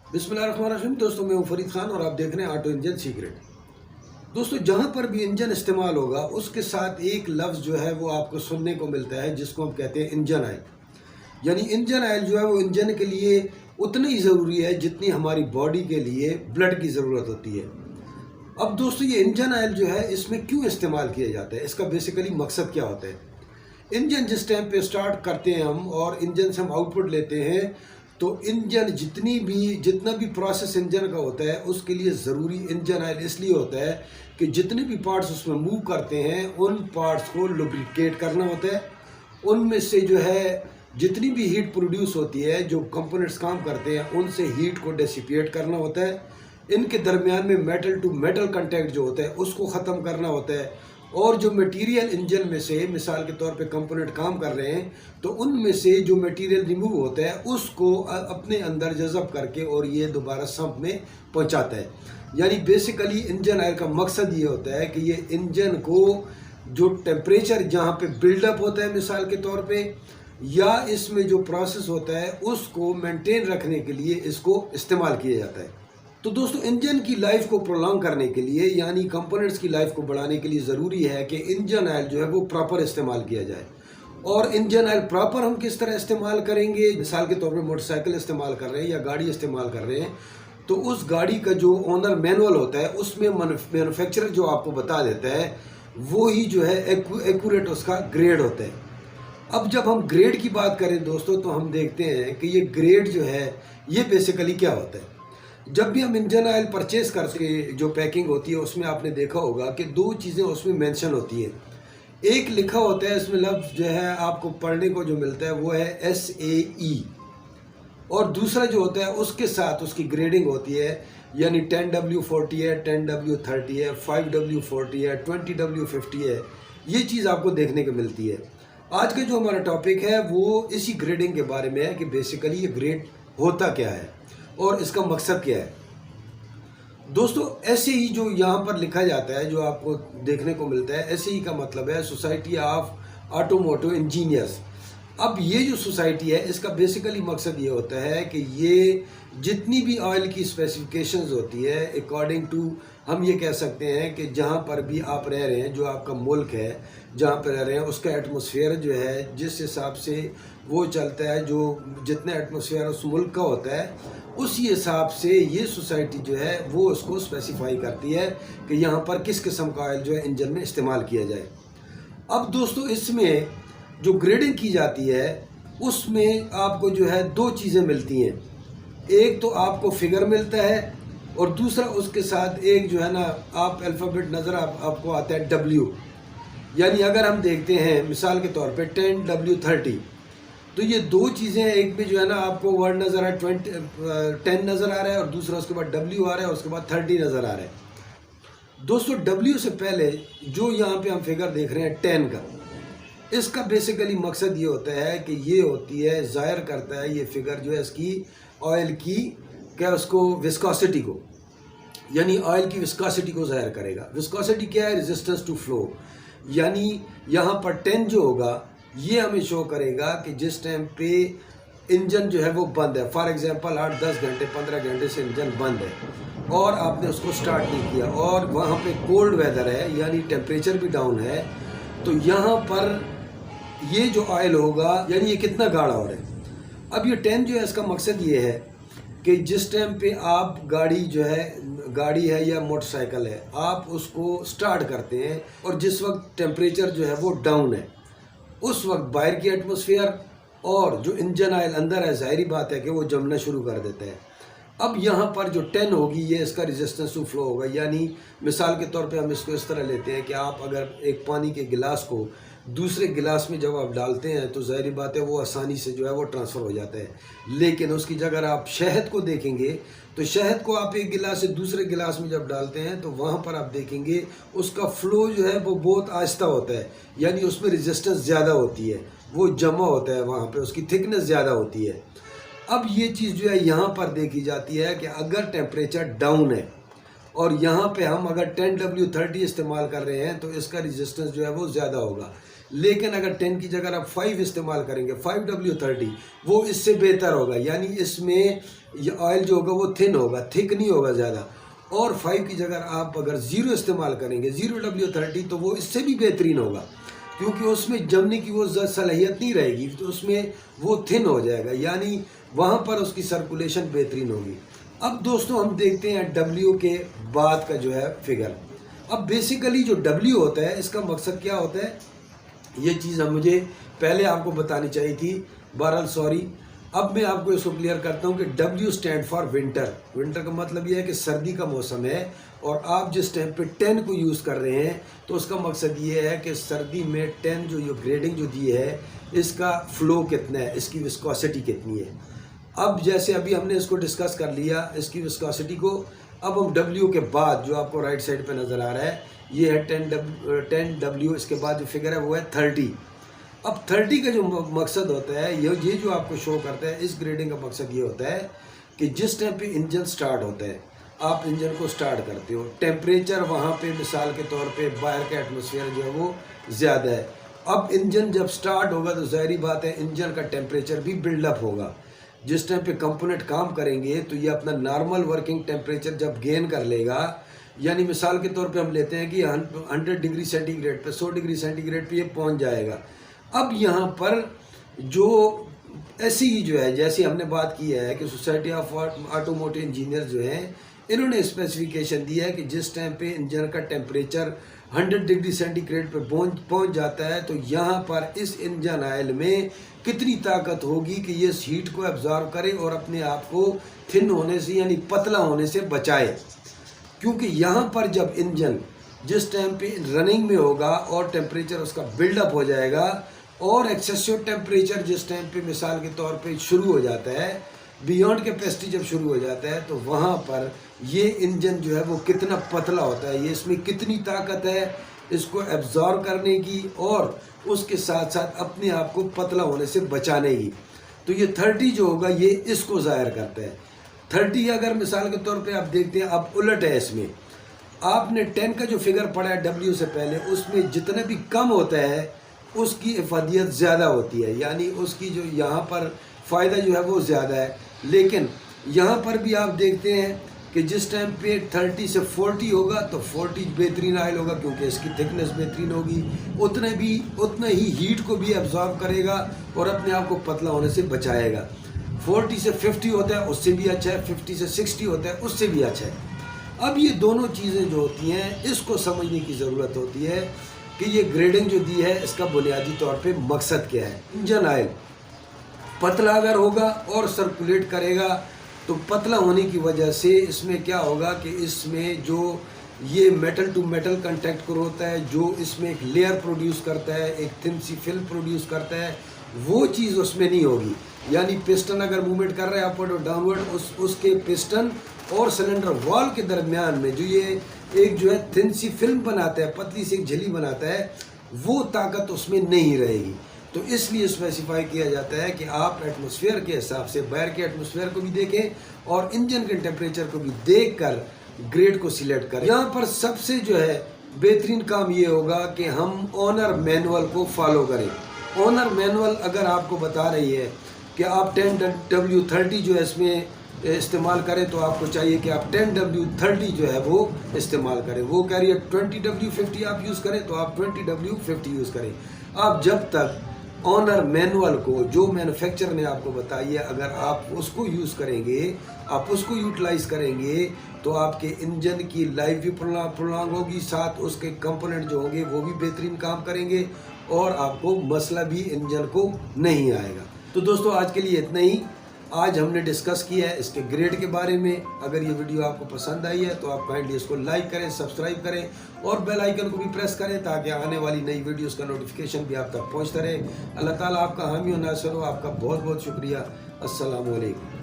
बिस्मिल्लाहिर्रहमानिर्रहीम। दोस्तों, मैं हूं फरीद खान और आप देख रहे हैं ऑटो इंजन सीक्रेट। दोस्तों, जहां पर भी इंजन इस्तेमाल होगा उसके साथ एक लफ्ज़ जो है वो आपको सुनने को मिलता है, जिसको हम कहते हैं इंजन ऑयल। यानी इंजन ऑयल जो है वो इंजन के लिए उतनी ही ज़रूरी है जितनी हमारी बॉडी के लिए ब्लड की ज़रूरत होती है। अब दोस्तों, ये इंजन ऑयल जो है इसमें क्यों इस्तेमाल किया जाता है, इसका बेसिकली मकसद क्या होता है। इंजन जिस टाइम पे स्टार्ट करते हैं हम और इंजन से हम आउटपुट लेते हैं, तो इंजन जितना भी प्रोसेस इंजन का होता है उसके लिए ज़रूरी इंजन ऑयल इसलिए होता है कि जितने भी पार्ट्स उसमें मूव करते हैं उन पार्ट्स को लुब्रिकेट करना होता है। उनमें से जो है जितनी भी हीट प्रोड्यूस होती है, जो कंपोनेंट्स काम करते हैं उनसे हीट को डेसिपिएट करना होता है। इनके दरमियान में मेटल टू मेटल कांटेक्ट जो होता है उसको ख़त्म करना होता है। और जो मटेरियल इंजन में से मिसाल के तौर पे कंपोनेंट काम कर रहे हैं, तो उनमें से जो मटेरियल रिमूव होता है उसको अपने अंदर जज़ब करके और ये दोबारा संप में पहुंचाता है। यानी बेसिकली इंजन ऑयल का मकसद ये होता है कि ये इंजन को जो टेम्परेचर जहाँ पे बिल्डअप होता है मिसाल के तौर पे, या इसमें जो प्रोसेस होता है उसको मेंटेन रखने के लिए इसको इस्तेमाल किया जाता है। तो दोस्तों, इंजन की लाइफ को प्रोलॉन्ग करने के लिए यानी कंपोनेंट्स की लाइफ को बढ़ाने के लिए ज़रूरी है कि इंजन ऑयल जो है वो प्रॉपर इस्तेमाल किया जाए। और इंजन ऑयल प्रॉपर हम किस तरह इस्तेमाल करेंगे, मिसाल के तौर पे मोटरसाइकिल इस्तेमाल कर रहे हैं या गाड़ी इस्तेमाल कर रहे हैं, तो उस गाड़ी का जो ओनर मैनुअल होता है उसमें मैन्युफैक्चरर जो आपको बता देता है वो ही जो है एक्यूरेट उसका ग्रेड होता है। अब जब हम ग्रेड की बात करें दोस्तों, तो हम देखते हैं कि ये ग्रेड जो है ये बेसिकली क्या होता है। जब भी हम इंजन ऑयल परचेज करके जो पैकिंग होती है उसमें आपने देखा होगा कि दो चीज़ें उसमें मेंशन होती है। एक लिखा होता है इसमें लफ्ज़ जो है आपको पढ़ने को जो मिलता है वो है SAE, और दूसरा जो होता है उसके साथ उसकी ग्रेडिंग होती है, यानी 10W40 है, 10W30 है, 5W40 है, 20W50 है। ये चीज़ आपको देखने को मिलती है। आज का जो हमारा टॉपिक है वो इसी ग्रेडिंग के बारे में है कि बेसिकली ये ग्रेड होता क्या है और इसका मकसद क्या है। दोस्तों, ऐसे ही जो यहाँ पर लिखा जाता है जो आपको देखने को मिलता है, ऐसे ही का मतलब है सोसाइटी ऑफ ऑटोमोटिव इंजीनियर्स। अब ये जो सोसाइटी है इसका बेसिकली मकसद ये होता है कि ये जितनी भी ऑयल की स्पेसिफिकेशंस होती है अकॉर्डिंग टू, हम ये कह सकते हैं कि जहाँ पर भी आप रह रहे हैं, जो आपका मुल्क है जहाँ पर रह रहे हैं उसका एटमॉस्फेयर जो है जिस हिसाब से वो चलता है, जो जितना एटमॉस्फेयर उस मुल्क का होता है उसी हिसाब से ये सोसाइटी जो है वो उसको स्पेसिफाई करती है कि यहाँ पर किस किस्म का ऑयल जो है इंजन में इस्तेमाल किया जाए। अब दोस्तों, इसमें जो ग्रेडिंग की जाती है उसमें आपको जो है दो चीज़ें मिलती हैं। एक तो आपको फिगर मिलता है और दूसरा उसके साथ एक जो है ना आप अल्फ़ाबेट नज़र आपको आता है W। यानी अगर हम देखते हैं मिसाल के तौर पे 10W30, तो ये दो चीज़ें हैं। एक में जो है ना आपको वर्ड नज़र आ रहा है 10 नज़र आ रहा है और दूसरा उसके बाद W आ रहा है, उसके बाद 30 नज़र आ रहा है। दोस्तों, W से पहले जो यहाँ पे हम फिगर देख रहे हैं 10 का, इसका बेसिकली मकसद ये होता है कि ये होती है, ज़ाहिर करता है ये फिगर जो है इसकी ऑयल की क्या उसको विस्कोसिटी को, यानी ऑयल की विस्कोसिटी को ज़ाहिर करेगा। विस्कोसिटी क्या है? Resistance to flow. यानी यहाँ पर 10 जो होगा ये हमें शो करेगा कि जिस टाइम पे इंजन जो है वो बंद है, फॉर एग्जांपल 8-10 घंटे 15 घंटे से इंजन बंद है और आपने उसको स्टार्ट नहीं किया और वहाँ पे कोल्ड वेदर है यानी टेम्परेचर भी डाउन है, तो यहाँ पर ये जो ऑयल होगा यानी ये कितना गाढ़ा हो रहा है। अब ये 10 जो है इसका मकसद ये है कि जिस टाइम पे आप गाड़ी है या मोटरसाइकिल है, आप उसको स्टार्ट करते हैं और जिस वक्त टेम्परेचर जो है वो डाउन है, उस वक्त बाहर की एटमॉस्फेयर और जो इंजन ऑयल अंदर है, जाहिर बात है कि वो जमना शुरू कर देता है। अब यहाँ पर जो 10 होगी ये इसका रेजिस्टेंस टू फ्लो होगा। यानी मिसाल के तौर पे हम इसको इस तरह लेते हैं कि आप अगर एक पानी के गिलास को दूसरे गिलास में जब आप डालते हैं तो जाहिर बात है वो आसानी से जो है वो ट्रांसफ़र हो जाता है। लेकिन उसकी जगह अगर आप शहद को देखेंगे तो शहद को आप एक गिलास से दूसरे गिलास में जब डालते हैं तो वहाँ पर आप देखेंगे उसका फ़्लो जो है वो बहुत आहिस्ता होता है, यानी उसमें रेजिस्टेंस ज़्यादा होती है, वो जमा होता है, वहाँ पर उसकी थिकनेस ज़्यादा होती है। अब ये चीज़ जो है यहाँ पर देखी जाती है कि अगर टेम्परेचर डाउन है और यहाँ पे हम अगर 10W30 इस्तेमाल कर रहे हैं तो इसका रेजिस्टेंस जो है वो ज़्यादा होगा। लेकिन अगर 10 की जगह आप 5 इस्तेमाल करेंगे 5W30, वो इससे बेहतर होगा। यानी इसमें ये ऑयल जो होगा वो थिन होगा, थिक नहीं होगा ज़्यादा। और 5 की जगह आप अगर 0 इस्तेमाल करेंगे, 0W30, तो वो इससे भी बेहतरीन होगा, क्योंकि उसमें जमने की वो सलाहियत नहीं रहेगी, तो उसमें वो थिन हो जाएगा, यानी वहाँ पर उसकी सर्कुलेशन बेहतरीन होगी। अब दोस्तों हम देखते हैं W के बाद का जो है फिगर। अब बेसिकली जो W होता है, इसका मकसद क्या होता है, ये चीज़ हम मुझे पहले आपको बतानी चाहिए थी, बहरहाल सॉरी। अब मैं आपको इसको क्लियर करता हूँ कि W stand for winter. Winter का मतलब ये है कि सर्दी का मौसम है, और आप जिस टाइम पे 10 को यूज़ कर रहे हैं तो उसका मकसद ये है कि सर्दी में 10 जो ये ग्रेडिंग जो दी है, इसका फ्लो कितना है, इसकी विस्कोसिटी कितनी है। अब जैसे अभी हमने इसको डिस्कस कर लिया, इसकी विस्कोसिटी को। अब हम W के बाद जो आपको राइट साइड पे नज़र आ रहा है, ये है 10W, इसके बाद जो फिगर है वो है 30। अब 30 का जो मकसद होता है, ये जो आपको शो करता है, इस ग्रेडिंग का मकसद ये होता है कि जिस टाइम पे इंजन स्टार्ट होता है, आप इंजन को स्टार्ट करते हो, टेम्परेचर वहाँ पे मिसाल के तौर पे बाहर का एटमॉस्फेयर जो है वो ज़्यादा है। अब इंजन जब स्टार्ट होगा तो ज़ाहिरी बात है इंजन का टेम्परेचर भी बिल्डअप होगा। जिस टाइम पे कंपोनेंट काम करेंगे तो ये अपना नॉर्मल वर्किंग टेम्परेचर जब गेन कर लेगा, यानी मिसाल के तौर पे हम लेते हैं कि 100 डिग्री सेंटीग्रेड पे, 100 डिग्री सेंटीग्रेड पे ये पहुंच जाएगा। अब यहाँ पर जो ऐसी ही जो है, जैसे हमने बात की है कि सोसाइटी ऑफ ऑटोमोटिव इंजीनियर जो हैं, इन्होंने स्पेसिफिकेशन दिया है कि जिस टाइम पे इंजन का टेम्परेचर 100 डिग्री सेंटीग्रेड पे पहुंच जाता है, तो यहाँ पर इस इंजन ऑयल में कितनी ताकत होगी कि ये हीट को एब्जॉर्व करे और अपने आप को थिन होने से यानी पतला होने से बचाए। क्योंकि यहाँ पर जब इंजन जिस टाइम पे रनिंग में होगा और टेम्परेचर उसका बिल्डअप हो जाएगा, और एक्सेसिव टेम्परेचर जिस टाइम पे मिसाल के तौर पे शुरू हो जाता है, बियॉन्ड कैपेसिटी जब शुरू हो जाता है, तो वहाँ पर ये इंजन जो है वो कितना पतला होता है, ये इसमें कितनी ताकत है इसको एब्जॉर्व करने की और उसके साथ साथ अपने आप को पतला होने से बचाने की। तो ये 30 जो होगा ये इसको ज़ाहिर करता है। 30 अगर मिसाल के तौर पे आप देखते हैं, अब उलट है इसमें, आपने 10 का जो फिगर पढ़ा है W से पहले, उसमें जितना भी कम होता है उसकी इफादियत ज़्यादा होती है, यानी उसकी जो यहाँ पर फ़ायदा जो है वो ज़्यादा है। लेकिन यहाँ पर भी आप देखते हैं कि जिस टाइम पे 30 से 40 होगा तो 40 बेहतरीन ऑयल होगा, क्योंकि इसकी थिकनेस बेहतरीन होगी, उतना ही हीट को भी एब्जॉर्ब करेगा और अपने आप को पतला होने से बचाएगा। 40 से 50 होता है उससे भी अच्छा है, 50 से 60 होता है उससे भी अच्छा है। अब ये दोनों चीज़ें जो होती हैं इसको समझने की ज़रूरत होती है कि ये ग्रेडिंग जो दी है इसका बुनियादी तौर पे मकसद क्या है। इंजन ऑयल पतला अगर होगा और सर्कुलेट करेगा, तो पतला होने की वजह से इसमें क्या होगा कि इसमें जो ये मेटल टू मेटल कांटेक्ट होता है, जो इसमें एक लेयर प्रोड्यूस करता है, एक थिन सी फिल्म प्रोड्यूस करता है, वो चीज़ उसमें नहीं होगी। यानी पिस्टन अगर मूवमेंट कर रहा है अपवर्ड और डाउनवर्ड, उसके पिस्टन और सिलेंडर वॉल के दरमियान में जो ये एक जो है थिन सी फिल्म बनाता है, पतली सी एक झिल्ली बनाता है, वो ताकत उसमें नहीं रहेगी। तो इसलिए स्पेसिफाई किया जाता है कि आप एटमॉस्फेयर के हिसाब से बाहर के एटमॉस्फेयर को भी देखें और इंजन के टेम्परेचर को भी देखकर ग्रेड को सिलेक्ट करें। यहाँ पर सबसे जो है बेहतरीन काम ये होगा कि हम ओनर मैनुअल को फॉलो करें। ओनर मैनुअल अगर आपको बता रही है कि आप 10W30 जो है इसमें इस्तेमाल करें, तो आपको चाहिए कि आप 10W30 जो है वो इस्तेमाल करें। वो कह रही है 20W50 आप यूज़ करें, तो आप 20W50 यूज़ करें। आप जब तक ऑनर मैनुअल को जो मैन्युफैक्चरर ने आपको बताई है, अगर आप उसको यूज़ करेंगे, आप उसको यूटिलाइज करेंगे, तो आपके इंजन की लाइफ भी प्रोलॉन्ग होगी, साथ उसके कंपोनेंट जो होंगे वो भी बेहतरीन काम करेंगे और आपको मसला भी इंजन को नहीं आएगा। तो दोस्तों आज के लिए इतना ही। आज हमने डिस्कस किया है इसके ग्रेड के बारे में। अगर ये वीडियो आपको पसंद आई है तो आप काइंडली इसको लाइक करें, सब्सक्राइब करें और बेल आइकन को भी प्रेस करें, ताकि आने वाली नई वीडियोस का नोटिफिकेशन भी आप तक पहुंचता रहे। अल्लाह ताला आपका हामी और नासिर हो। आपका बहुत बहुत शुक्रिया। अस्सलामु अलैकुम।